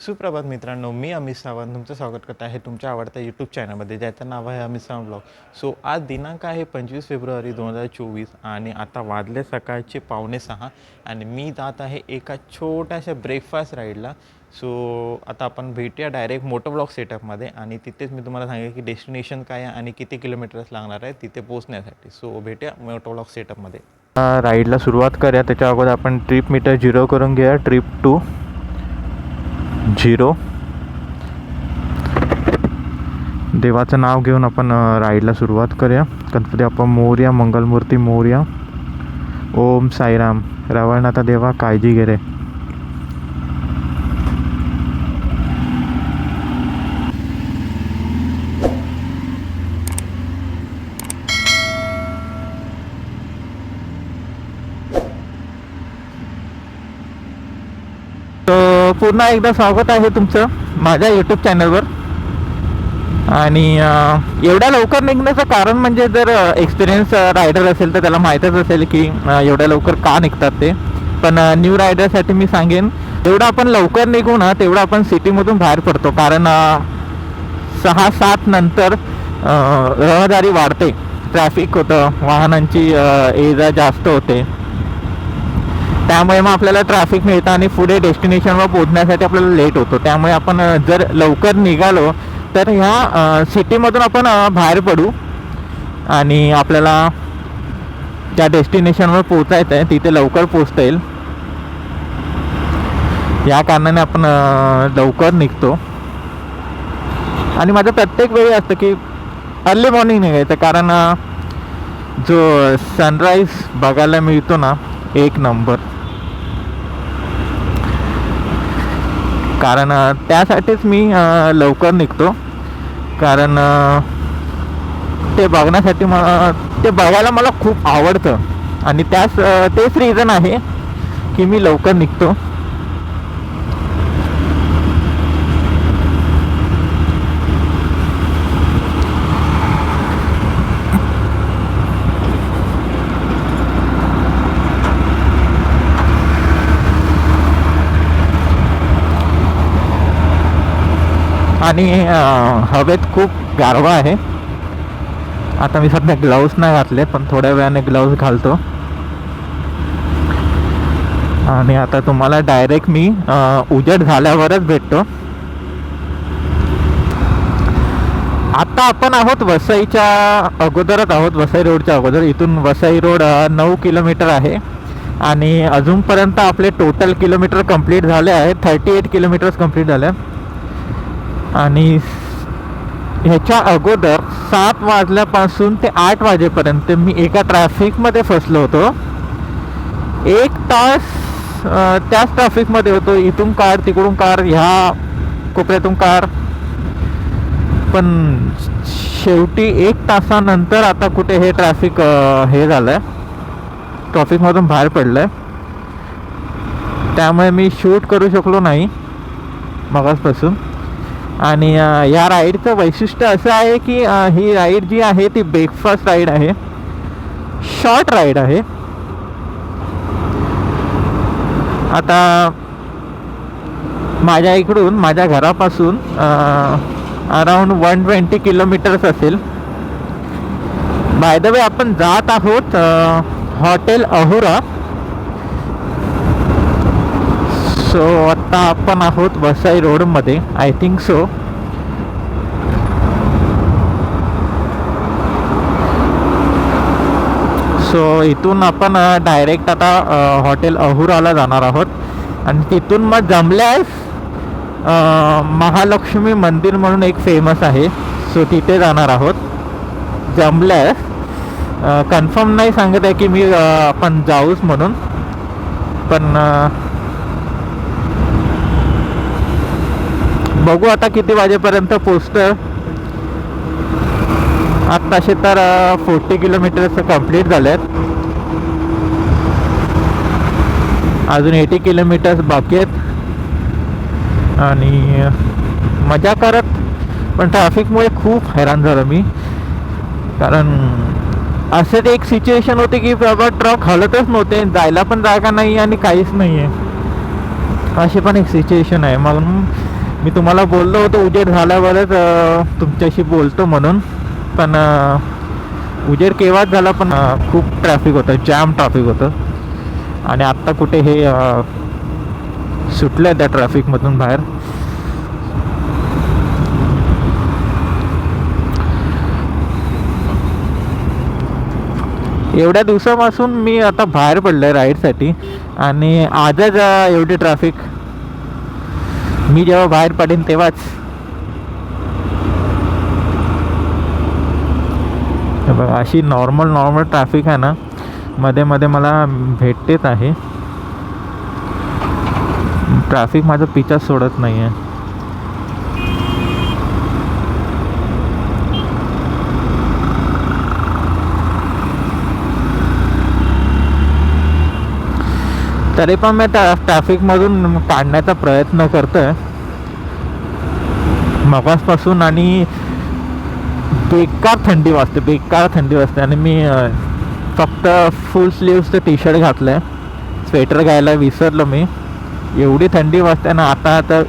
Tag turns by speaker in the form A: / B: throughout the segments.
A: सुप्रभात मित्रांनो, मी अमित सावंत तुमचं स्वागत करत आहे तुमच्या आवडत्या यूट्यूब चॅनलमध्ये, ज्याचं नाव आहे अमित सावंत ब्लॉग. सो आज दिनांक आहे 25 फेब्रुवारी 2024 आणि आता वाजले सकाळचे 5:45 आणि मी जात आहे एका छोट्याशा ब्रेकफास्ट राईडला. सो आता आपण भेटूया डायरेक्ट मोटो ब्लॉग सेटअपमध्ये आणि तिथेच मी तुम्हाला सांगेन की डेस्टिनेशन काय आहे आणि किती किलोमीटर्स लागणार आहे तिथे पोहोचण्यासाठी. सो भेटूया मोटो ब्लॉग सेटअपमध्ये. राईडला सुरुवात करूया. त्याच्या अगोदर आपण ट्रिप मीटर 0 करून घेऊया. ट्रिप 2 0. देवाचं नाव घेऊन आपण राईडला सुरुवात करूया. गणपती बाप्पा मोरया, मंगलमूर्ती मोरया, ओम साईराम, रवळनाथा देवा काळजी घे रे. पुन्हा एकदा स्वागत आहे तुमचं माझ्या यूट्यूब चॅनलवर. आणि एवढ्या लवकर निघण्याचं कारण म्हणजे जर एक्सपिरियन्स रायडर असेल तर त्याला माहीतच असेल की एवढ्या लवकर का निघतात ते. पण न्यू रायडरसाठी मी सांगेन, जेवढं आपण लवकर निघू ना तेवढं आपण सिटीमधून बाहेर पडतो. कारण 6-7 नंतर रहदारी वाढते, ट्रॅफिक होतं, वाहनांची ये जा जास्त होते. त्यामुळे मग आपल्याला ट्रॅफिक मिळतं आणि पुढे डेस्टिनेशनवर पोहोचण्यासाठी आपल्याला लेट होतो. त्यामुळे आपण जर लवकर निघालो तर ह्या सिटीमधून आपण बाहेर पडू आणि आपल्याला ज्या डेस्टिनेशनवर पोचायचं आहे तिथे लवकर पोचता येईल. या कारणाने आपण लवकर निघतो. आणि माझं प्रत्येक वेळी असतं की अर्ली मॉर्निंग निघायचं, कारण जो सनराईज बघायला मिळतो ना एक नंबर. कारण त्यासाठीच मी लवकर निघतो, कारण ते बघण्यासाठी ते बघायला मला खूप आवडतं आणि तेच रिझन आहे की मी लवकर निघतो. आणि हवेत खूप गारवा आहे. आता मी सध्या ग्लव्स नाही घातले, पण थोड्या वेळाने ग्लव्स घालतो. आणि आता तुम्हाला डायरेक्ट मी उजेड झाल्यावरच भेटतो. आता आपण आहोत वसईच्या अगोदरच आहोत, वसई रोडच्या अगोदर. इथून वसई रोड 9 किलोमीटर आहे आणि अजूनपर्यंत आपले टोटल किलोमीटर कंप्लीट झाले आहेत. 38 किलोमीटर्स कंप्लीट झाले. आणि ह्याच्या अगोदर 7 वाजल्यापासून ते 8 वाजेपर्यंत मी एका ट्रॅफिकमध्ये फसलो होतो. 1 तास त्याच ट्रॅफिकमध्ये होतो. इथून कार, तिकडून कार, ह्या कोपऱ्यातून कार. पण शेवटी 1 तासानंतर आता कुठे हे ट्रॅफिक हे झालं आहे, ट्रॅफिकमधून बाहेर पडलं आहे. त्यामुळे मी शूट करू शकलो नाही मगासपासून. आणि या राईडचं वैशिष्ट्य असं आहे की ही राईड जी आहे ती ब्रेकफास्ट राईड आहे, शॉर्ट राईड आहे. आता माझ्या इकडून, माझ्या घरापासून अराउंड 120 किलोमीटर्स असेल. बाय द वे आपण जात आहोत हॉटेल अहुरा. सो आत्ता आपण आहोत वसई रोडमध्ये, आय थिंक सो. सो इथून आपण डायरेक्ट आता हॉटेल अहुराला जाणार आहोत. आणि तिथून मग जमल्यास महालक्ष्मी मंदिर म्हणून एक फेमस आहे, सो तिथे जाणार आहोत जमल्यास. कन्फर्म नाही सांगत आहे की मी आपण जाऊच म्हणून, पण बघू आता किती वाजेपर्यंत पोचतं. आत्ताशे तर 40 किलोमीटर्स कंप्लीट झाले आहेत. अजून 80 किलोमीटर्स बाकी आहेत. आणि मजा करत, पण ट्रॅफिकमुळे खूप हैराण झालो मी. कारण असं एक सिच्युएशन होते की बाबा ट्रक हलतच नव्हते, जायला पण जागा नाही आणि काहीच नाही आहे. अशी पण एक सिच्युएशन आहे. म्हणून मी तुम्हाला बोललो होतो उजेड झाल्यावरच तुमच्याशी बोलतो म्हणून, पण उजेड केव्हाच झाला, पण खूप ट्रॅफिक होतं, जॅम ट्रॅफिक होतं. आणि आत्ता कुठे हे सुटलं त्या ट्रॅफिकमधून बाहेर. एवढ्या दिवसापासून मी आता बाहेर पडलो आहे राईडसाठी, आणि आजच एवढी ट्रॅफिक. मी जेव्हा बाहेर पडेन तेव्हाच. बघा अशी नॉर्मल ट्रॅफिक आहे ना, मध्ये मध्ये मला भेटतेच आहे. ट्रॅफिक माझा पिछा सोडत नाही आहे. तरी पण मी ट्रॅफिकमधून काढण्याचा प्रयत्न करतोय मगासपासून. आणि बेकार थंडी वाजते आणि मी फक्त फुल स्लीव्सचं टी शर्ट घातलं आहे. स्वेटर घ्यायला विसरलो मी. एवढी थंडी वाजते ना. आता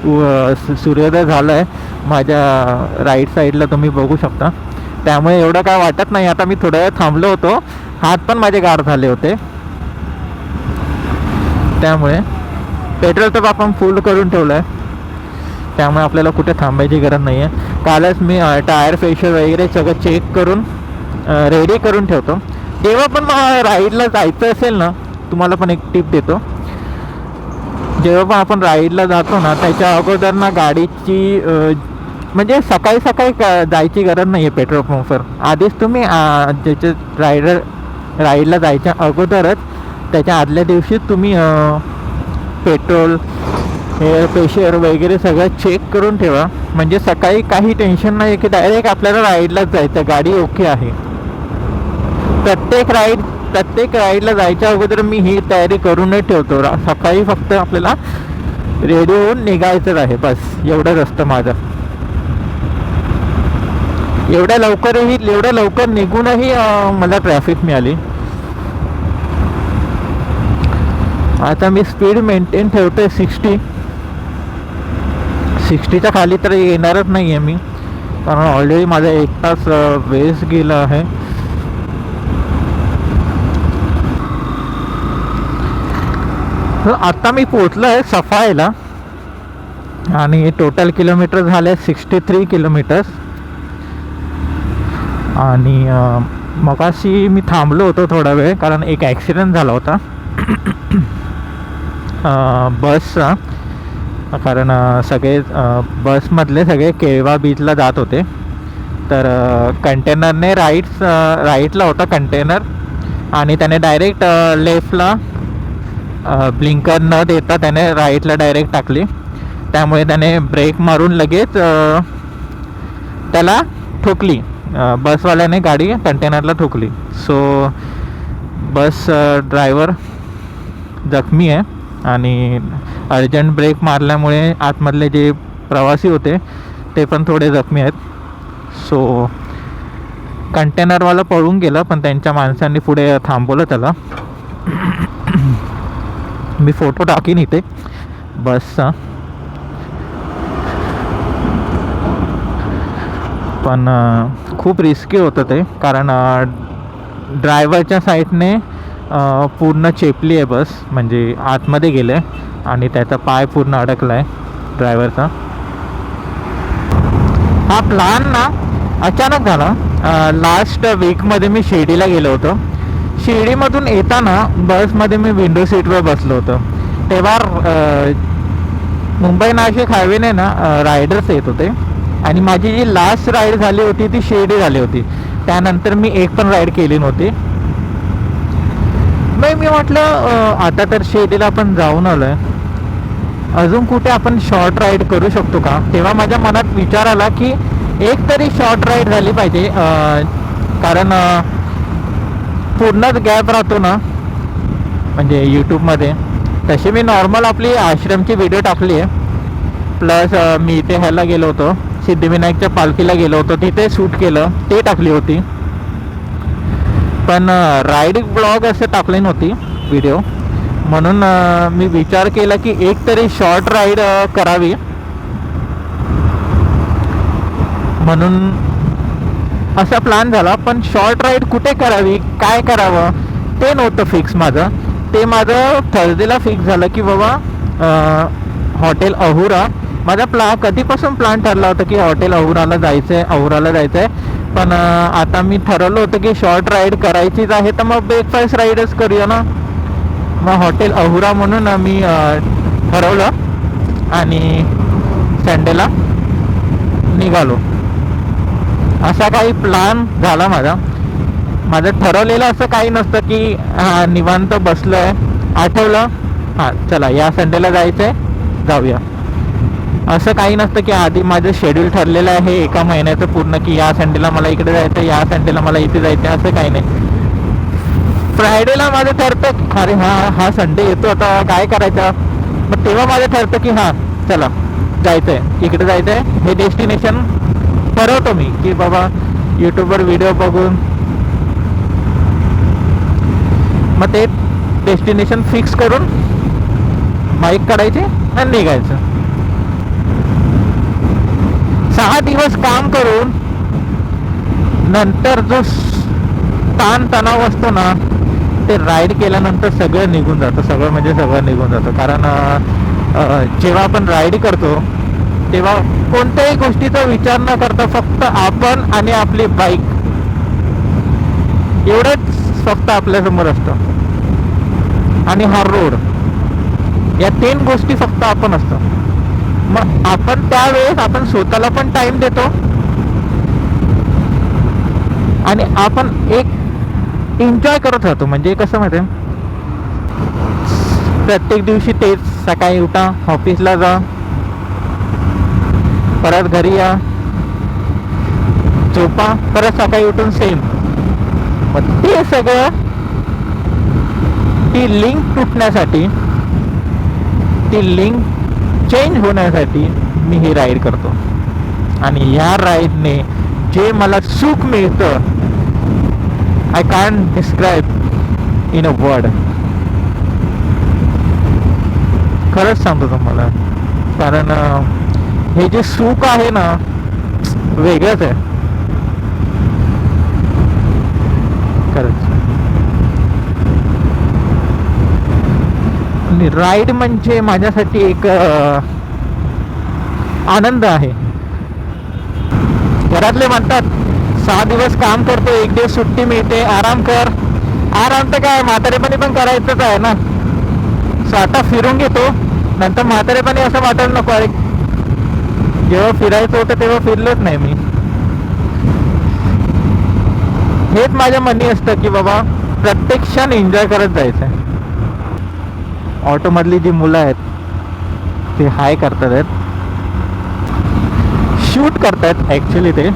A: सूर्योदय झाला आहे माझ्या राईट साईडला, तुम्ही बघू शकता. त्यामुळे एवढं काय वाटत नाही. आता मी थोडा वेळ थांबलो होतो, हात पण माझे गार झाले होते. त्यामुळे पेट्रोल तर आपण फुल करून ठेवलं आहे, त्यामुळे आपल्याला कुठे थांबायची गरज नाही आहे. कालच मी टायर प्रेशर वगैरे सगळं चेक करून रेडी करून ठेवतो. जेव्हा पण राईडला जायचं असेल ना, तुम्हाला पण एक टिप देतो. जेव्हा पण आपण राईडला जातो ना, त्याच्या अगोदर ना गाडीची म्हणजे सकाळी जायची गरज नाही आहे पेट्रोल पंपवर. आधीच तुम्ही ज्याच्या राईडला जायच्या अगोदरच त्याच्या आदल्या दिवशी तुम्ही पेट्रोल एअर प्रेशर वगैरे सगळं चेक करून ठेवा. म्हणजे सकाळी काही टेन्शन नाही की डायरेक्ट आपल्याला राईडलाच जायचं, गाडी ओके आहे. प्रत्येक राईडला जायच्या अगोदर मी ही तयारी करूनच ठेवतो. सकाळी फक्त आपल्याला रेडी होऊन निघायचंच आहे, बस एवढंच असतं माझं. एवढ्या लवकर निघूनही मला ट्रॅफिक मिळाली. आता मी स्पीड मेंटेन ठेवतोय 60च्या खाली तर येणारच नाही आहे मी, कारण ऑलरेडी माझा 1 तास वेस्ट गेला आहे. आता मी पोचलो आहे सफाईला आणि टोटल किलोमीटर झाले 63 किलोमीटर्स. आणि मगाशी मी थांबलो होतो थोडा वेळ, कारण एक ॲक्सिडेंट झाला होता बसचा. कारण सगळे बसमधले सगळे केळवा बीचला जात होते. तर कंटेनरने राईटला होता कंटेनर, आणि त्याने डायरेक्ट लेफ्टला ब्लिंकर न देता त्याने राईटला डायरेक्ट टाकली. त्यामुळे त्याने ब्रेक मारून लगेच त्याला ठोकली. बसवाल्याने गाडी कंटेनरला ठोकली. सो बस ड्रायव्हर जखमी आहे, आणि अर्जंट ब्रेक मारल्यामुळे आतमधले जे प्रवासी होते ते पण थोडे जखमी आहेत. सो कंटेनरवाला पळून गेला, पण त्यांच्या माणसांनी पुढे थांबवलं त्याला. मी फोटो टाकीन इथे बसचा. पण खूप रिस्की होतं ते, कारण ड्रायव्हरच्या साईडने पूर्ण चेपली आहे बस, म्हणजे आतमध्ये गेले आणि त्याचा पाय पूर्ण अडकला आहे ड्रायव्हरचा. हा प्लॅन ना अचानक झाला. लास्ट वीकमध्ये मी शिर्डीला गेलो होतो. शिर्डीमधून येताना बसमध्ये मी विंडो सीटवर बसलो होतो. तेव्हा मुंबई नाशिक हायवेने ना रायडर्स येत होते, आणि माझी जी लास्ट राईड झाली होती ती शिर्डी झाली होती. त्यानंतर मी एक पण राईड केली नव्हती. मग मी म्हटलं आता तर शिर्डीला आपण जाऊन आलो आहे, अजून कुठे आपण शॉर्ट राईड करू शकतो का. तेव्हा माझ्या मनात विचार आला की एक तरी शॉर्ट राईड झाली पाहिजे, कारण पूर्णच गॅप राहतो ना म्हणजे यूट्यूबमध्ये. तशी मी नॉर्मल आपली आश्रमची व्हिडिओ टाकली आहे, प्लस मी इथे ह्याला गेलो होतो, सिद्धिविनायकच्या पालखीला गेलो होतो, तिथे शूट केलं, ते टाकली होती. पण रायडिंग ब्लॉग असं टाकली नव्हती व्हिडिओ. म्हणून मी विचार केला की एक तरी शॉर्ट राईड करावी. म्हणून असा प्लॅन झाला. पण शॉर्ट राईड कुठे करावी, काय करावं ते नव्हतं फिक्स माझं. ते माझं थर्सडेला फिक्स झालं की बाबा हॉटेल अहुरा. माझा कधीपासून प्लॅन ठरला होता की हॉटेल अहुराला जायचं आहे. पण आता मी ठरवलं होतं की शॉर्ट राईड करायचीच आहे, तर मग ब्रेकफास्ट राईडच करूया ना. मग हॉटेल अहुरा म्हणून मी ठरवलं आणि संडेला निघालो. असा काही प्लॅन झाला माझं ठरवलेलं असं काही नसतं की निवांत बसलं आहे, आठवलं हां चला या संडेला जायचं आहे जाऊया, असं काही नसतं की आधी माझं शेड्यूल ठरलेलं आहे एका महिन्याचं पूर्ण की या संडेला मला इकडे जायचं आहे, या संडेला मला इथे जायचं आहे, असं काही नाही. फ्रायडेला माझं ठरतं अरे हा संडे येतो आता काय करायचं, मग तेव्हा माझं ठरतं की हां चला जायचं आहे इकडे जायचं आहे. हे डेस्टिनेशन ठरवतो मी की बाबा यूट्यूबवर व्हिडिओ बघून मग ते डेस्टिनेशन फिक्स करून बाईक काढायची आणि निघायचं. 6 दिवस काम करून नंतर जो ताणतणाव असतो ना ते राईड केल्यानंतर सगळं निघून जातं. सगळं निघून जातं. कारण जेव्हा आपण राईड करतो तेव्हा कोणत्याही गोष्टीचा विचार न करता फक्त आपण आणि आपली बाईक एवढंच फक्त आपल्यासमोर असतं आणि हा रोड, या 3 गोष्टी फक्त आपण असतो. मग आपण त्यावेळेस आपण स्वतःला पण टाइम देतो आणि आपण एक एन्जॉय करत राहतो. म्हणजे कसं माहिती आहे, प्रत्येक दिवशी तेच सकाळी उठा, ऑफिसला जा, परत घरी या, झोपा, परत सकाळी उठून सेम. मग ते सगळं ती लिंक तुटण्यासाठी, ती लिंक चेंज होण्यासाठी मी ही राईड करतो. आणि या राईडने जे मला सुख मिळतं I can't describe in a word. खरंच सांगतो तुम्हाला, कारण हे जे सुख आहे ना वेगळंच आहे खरंच. आणि राईड म्हणजे माझ्यासाठी एक आनंद आहे. घरातले म्हणतात 6 दिवस काम करतो, 1 दिवस सुट्टी मिळते, आराम कर. आराम तर काय म्हातारेपणी पण करायचंच आहे ना. आता फिरून घेतो, नंतर म्हातारेपणी असं वाटायला नको आहे जेव्हा फिरायचं होतं तेव्हा फिरलोच नाही मी. हेच माझ्या मनी असतं की बाबा प्रत्येक क्षण एन्जॉय करत जायचं आहे. ऑटोमधली जी मुलं आहेत ते हाय करतात आहेत, शूट करतात ॲक्च्युली ते.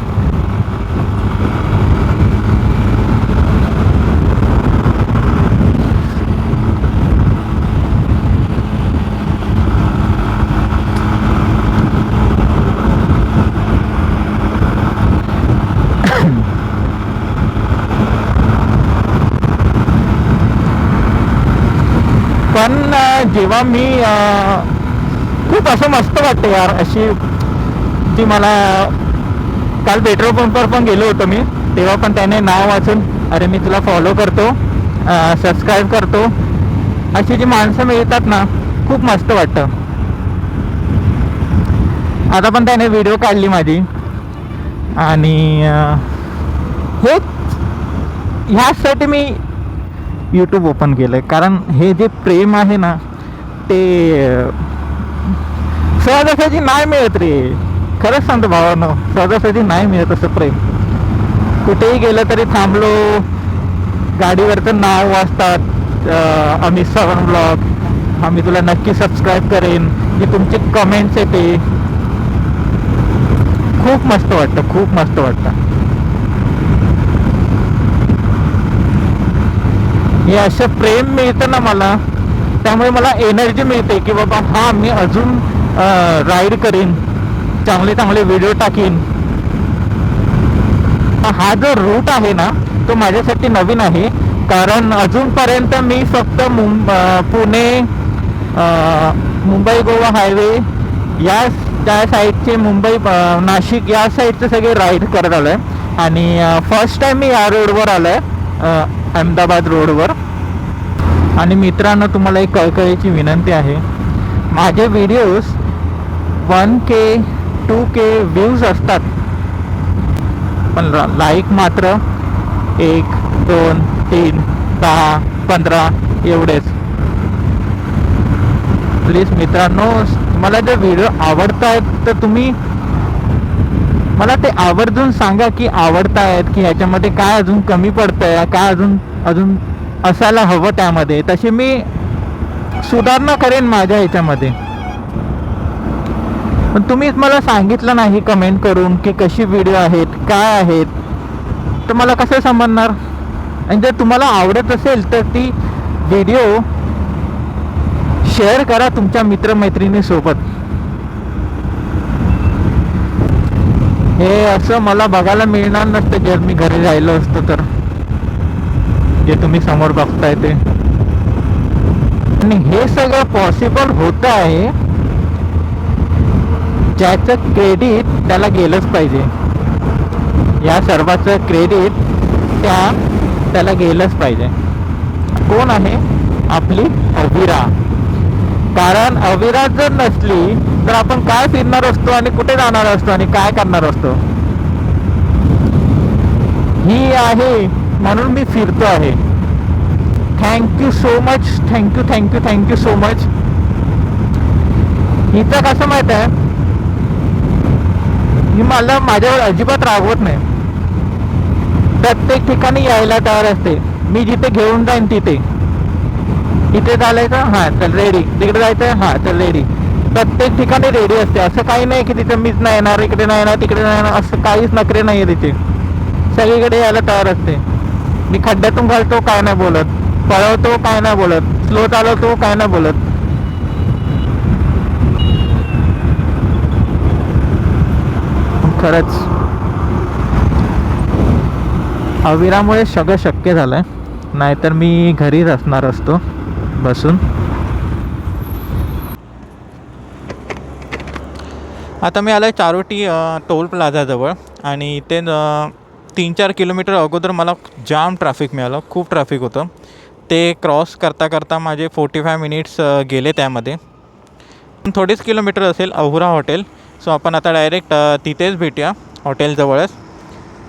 A: पण जेव्हा मी खूप असं मस्त वाटतं यार, अशी ती मला काल पेट्रोल पंपवर पण गेलो होतो मी, तेव्हा पण त्याने नाव वाचून अरे मी तुला फॉलो करतो, सबस्क्राईब करतो, अशी जी माणसं मिळतात ना खूप मस्त वाटतं. आता पण त्याने व्हिडिओ काढली माझी आणि हेच ह्यासाठी मी यूट्यूब ओपन केलं आहे. कारण हे जे प्रेम आहे ना ते सहजासहजी नाही मिळत रे. खरंच सांगतो भावांनो, सहजासहजी नाही मिळत असं प्रेम. कुठेही गेलं तरी थांबलो, गाडीवरचं नाव वाचतात, अमित सावंत ब्लॉग, आम्ही तुला नक्की सबस्क्राईब करेन, जे तुमचे कमेंट्स आहे ते खूप मस्त वाटतं, खूप मस्त वाटतं. हे असं प्रेम मिळतं ना मला, त्यामुळे मला एनर्जी मिळते की बाबा हा मी अजून राईड करीन, चांगले चांगले व्हिडिओ टाकीन. हा जो रूट आहे ना तो माझ्यासाठी नवीन आहे, कारण अजूनपर्यंत मी फक्त पुणे मुंबई गोवा हायवे या त्या साईडचे मुंबई नाशिक या साईडचे सगळे राईड करत आलो आहे. आणि फर्स्ट टाईम मी या रोडवर आलो आहे, अहमदाबाद रोडवर. आणि मित्रांनो, तुम्हाला एक कळकळीची विनंती आहे, माझे व्हिडिओज 1K 2K व्ह्यूज असतात, पण लाईक मात्र 1 2 3 10 15 एवढेच. प्लीज मित्रांनो, मला जर व्हिडिओ आवडत आहेत तर तुम्ही मला ते आवर्जून सांगा की आवडत आहेत, की ह्याच्यामध्ये काय अजून कमी पडतंय, काय अजून असायला हवं त्यामध्ये. तशी मी सुधारणा करेन माझ्या ह्याच्यामध्ये. पण तुम्हीच मला सांगितलं नाही कमेंट करून की कशी व्हिडिओ आहेत, काय आहेत, तर मला कसं समजणार. आणि जर तुम्हाला आवडत असेल तर ती व्हिडिओ शेअर करा तुमच्या मित्रमैत्रिणीसोबत. हे असं मला बघायला मिळणार नसतं जर मी घरी राहिलो असतो तर, जे तुम्ही समोर बघताय ते. आणि हे सगळं पॉसिबल होतं आहे, ज्याचं क्रेडिट त्याला गेलंच पाहिजे. या सर्वाचं क्रेडिट त्याला गेलंच पाहिजे. कोण आहे? आपली अविरा. कारण अविरा जर नसली तर आपण काय फिरणार असतो आणि कुठे जाणार असतो आणि काय करणार असतो. ही आहे म्हणून मी फिरतो आहे. Thank you so much, thank you so much. हिचं कसं माहित आहे, ही मला माझ्यावर अजिबात रागवत नाही. प्रत्येक ठिकाणी यायला तयार असते. मी जिथे घेऊन जाईन तिथे. इथे चालायचं, हां चल रेडी. तिकडे जायचं, हां चल रेडी. प्रत्येक ठिकाणी रेडी असते. असं काही नाही की तिथे मीच नाही येणार, इकडे नाही येणार, तिकडे नाही येणार, असं काहीच नखरे नाही आहे तिथे. सगळीकडे यायला तयार असते. मी खड्ड्यातून घालतो काय नाही बोलत, पळवतो काय नाही बोलत, स्लो चालवतो काय नाही बोलत. खरंच अविरामुळे सगळं शक्य झालंय, नाहीतर मी घरीच असणार असतो बसून. आता मी आलो आहे चारोटी टोल प्लाझाजवळ. आणि इथे 3-4 किलोमीटर अगोदर मला जाम ट्रॅफिक मिळालं. खूप ट्रॅफिक होतं. ते क्रॉस करता करता माझे 45 मिनिट्स गेले त्यामध्ये. थोडीच किलोमीटर असेल अहुरा हॉटेल. सो आपण आता डायरेक्ट तिथेच भेटूया हॉटेलजवळच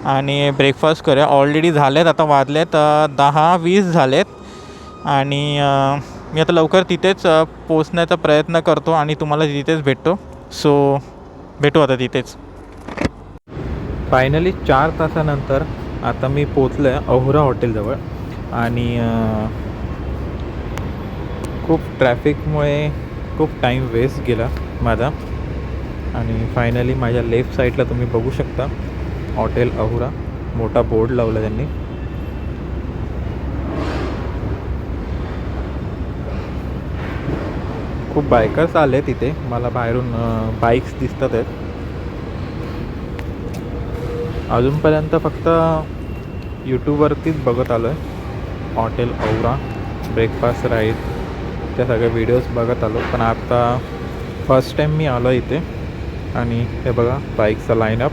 A: आणि ब्रेकफास्ट करूया. ऑलरेडी झालेत, आता वाजलेत 10-20 झालेत. आणि मी आता लवकर तिथेच पोचण्याचा प्रयत्न करतो आणि तुम्हाला तिथेच भेटतो. सो भेटू आता तिथेच. फायनली 4 तासानंतर आता मी पोचलो आहे अहुरा हॉटेलजवळ. आणि खूप ट्रॅफिकमुळे खूप टाईम वेस्ट गेला माझा. आणि फायनली माझ्या लेफ्ट साईडला तुम्ही बघू शकता हॉटेल अहुरा, मोठा बोर्ड लावला त्यांनी. खूप बायकर्स आले तिथे, मला बाहेरून बाईक्स दिसतात आहेत. अजूनपर्यंत फक्त यूट्यूबवरतीच बघत आलो आहे हॉटेल अहुरा ब्रेकफास्ट राईड, त्या सगळ्या व्हिडिओज बघत आलो. पण आता फर्स्ट टाईम मी आलो इथे. आणि हे बघा बाईकचा लाईनअप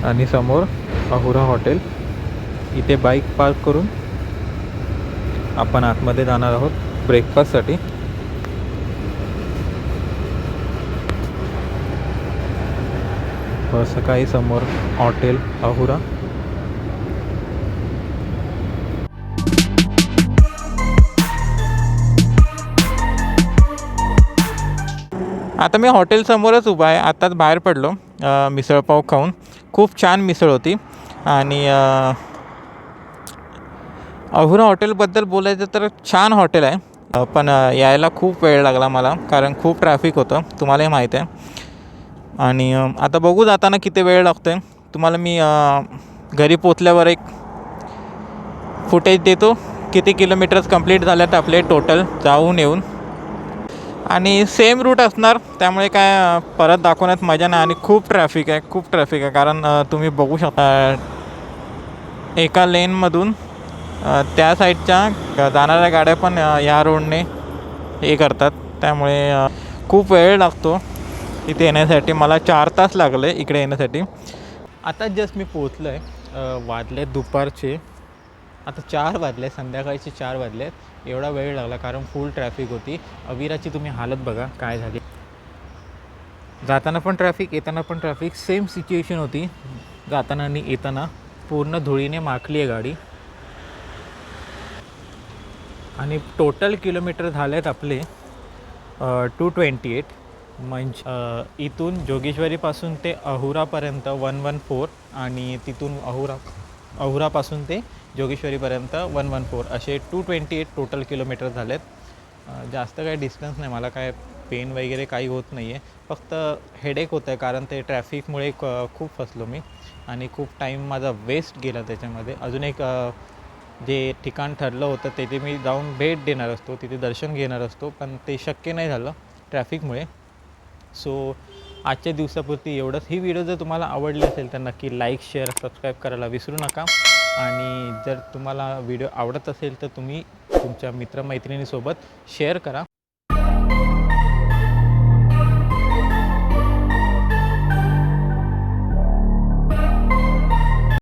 A: आणि समोर अहुरा हॉटेल. इथे बाईक पार्क करून आपण आतमध्ये जाणार आहोत ब्रेकफास्टसाठी. सकाळी समोर हॉटेल अहुरा. आता मी हॉटेलसमोरच उभा आहे. आत्ताच बाहेर पडलो मिसळपाव खाऊन. खूप छान मिसळ होती. आणि अहुरा हॉटेलबद्दल बोलायचं तर छान हॉटेल आहे, पण यायला खूप वेळ लागला मला, कारण खूप ट्रॅफिक होतं, तुम्हालाही माहीत आहे. आणि आता बघू जाताना किती वेळ लागतो आहे. तुम्हाला मी घरी पोचल्यावर एक फुटेज देतो, किती किलोमीटर्स कंप्लीट झाल्यात आपले टोटल जाऊन येऊन. आणि सेम रूट असणार, त्यामुळे काय परत दाखवण्यात मजा नाही. आणि खूप ट्रॅफिक आहे, कारण तुम्ही बघू शकता एका लेनमधून त्या साईडच्या जाणाऱ्या गाड्या पण या रोडने हे करतात, त्यामुळे खूप वेळ लागतो इथे येण्यासाठी. मला 4 तास लागले इकडे येण्यासाठी. आता जस्ट मी पोचलो आहे. वाजले दुपारचे, आता 4 वाजले, संध्याकाळचे 4 वाजले. एवढा वेळ लागला कारण फुल ट्रॅफिक होती. अविराची तुम्ही हालत बघा काय झाली. जाताना पण ट्रॅफिक, येताना पण ट्रॅफिक, सेम सिच्युएशन होती. जाताना आणि येताना पूर्ण धुळीने माखली आहे गाडी. आणि टोटल किलोमीटर झाले आहेत आपले 228. म्हणजे इथून जोगेश्वरीपासून ते अहुरापर्यंत 114 आणि तिथून अहुरापासून ते जोगेश्वरीपर्यंत 114 असे 228 टोटल किलोमीटर झालेत. जास्त काही डिस्टन्स नाही, मला काय पेन वगैरे काही होत नाही आहे. फक्त हेडेक होतं आहे कारण ते ट्रॅफिकमुळे खूप फसलो मी आणि खूप टाईम माझा वेस्ट गेला त्याच्यामध्ये. अजून एक जे ठिकाण ठरलं होतं तिथे मी जाऊन भेट देणार असतो, तिथे दर्शन घेणार असतो, पण ते शक्य नाही झालं ट्रॅफिकमुळे. सो आजच्या दिवसापुरती एवढंच. ही व्हिडिओ जर तुम्हाला आवडली असेल तर नक्की लाईक, शेअर, सबस्क्राईब करायला विसरू नका. आणि जर तुम्हाला व्हिडिओ आवडत असेल तर तुम्ही तुमच्या मित्रमैत्रिणीसोबत शेअर करा.